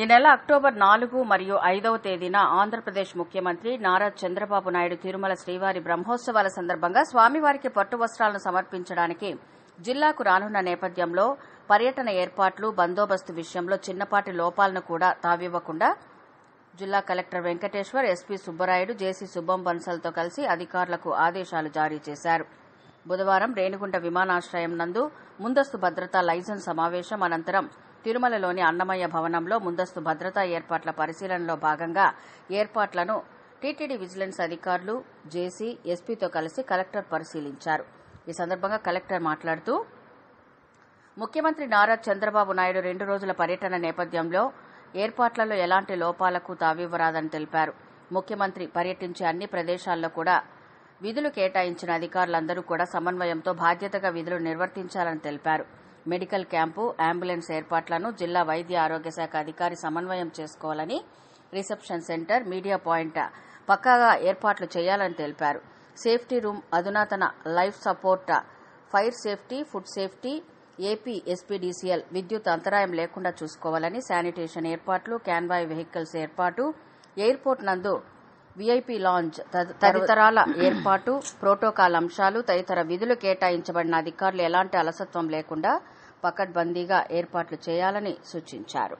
ఈ నెల అక్టోబర్ 4 మరియు 5వ తేదీన ఆంధ్రప్రదేశ్ ముఖ్యమంత్రి నారా చంద్రబాబు నాయుడు తిరుమల శ్రీవారి బ్రహ్మోత్సవాల సందర్భంగా స్వామివారికి పట్టు వస్త్రాలను సమర్పించడానికి జిల్లాకు రానున్న నేపథ్యంలో పర్యటన ఏర్పాట్లు, బందోబస్తు విషయంలో చిన్నపాటి లోపాలను కూడా తావివ్వకుండా జిల్లా కలెక్టర్ వెంకటేశ్వర్, ఎస్పీ సుబ్బరాయుడు, జేసీ సుబ్బం బన్సల్తో కలిసి అధికారులకు ఆదేశాలు జారీ చేశారు. బుధవారం రేణిగుంట విమానాశ్రయం నందు ముందస్తు భద్రతా లైజెన్స్ సమావేశం అనంతరం తిరుమలలోని అన్నమయ్య భవనంలో ముందస్తు భద్రతా ఏర్పాట్ల పరిశీలనలో భాగంగా ఏర్పాట్లను టీటీడీ విజిలెన్స్ అధికారులు, జేసీ, ఎస్పీతో కలిసి కలెక్టర్ పరిశీలించారు. ఈ సందర్భంగా కలెక్టర్ మాట్లాడుతూ ముఖ్యమంత్రి నారా చంద్రబాబు నాయుడు 2 రోజుల పర్యటన నేపథ్యంలో ఏర్పాట్లలో ఎలాంటి లోపాలకు తావివ్వరాదని తెలిపారు. ముఖ్యమంత్రి పర్యటించే అన్ని ప్రదేశాల్లో కూడా విధులు కేటాయించిన అధికారులందరూ కూడా సమన్వయంతో బాధ్యతగా విధులు నిర్వర్తించాలని తెలిపారు. మెడికల్ క్యాంపు, అంబులెన్స్ ఏర్పాట్లను జిల్లా వైద్య ఆరోగ్య శాఖ అధికారి సమన్వయం చేసుకోవాలని, రిసెప్షన్ సెంటర్, మీడియా పాయింట్ పక్కాగా ఏర్పాట్లు చేయాలని తెలిపారు. సేఫ్టీ రూమ్, అధునాతన life support, fire safety, food safety, AP SPDCL విద్యుత్ అంతరాయం లేకుండా చూసుకోవాలని, శానిటేషన్ ఏర్పాట్లు, కాన్వాయ్ వెహికల్స్ ఏర్పాటు, ఎయిర్పోర్ట్ నందు వీఐపీ లాంజ్ తదితరాల ఏర్పాటు, ప్రోటోకాల్ అంశాలు తదితర విధులు కేటాయించబడిన అధికారులు ఎలాంటి అలసత్వం లేకుండా పకడ్బందీగా ఏర్పాట్లు చేయాలని సూచించారు.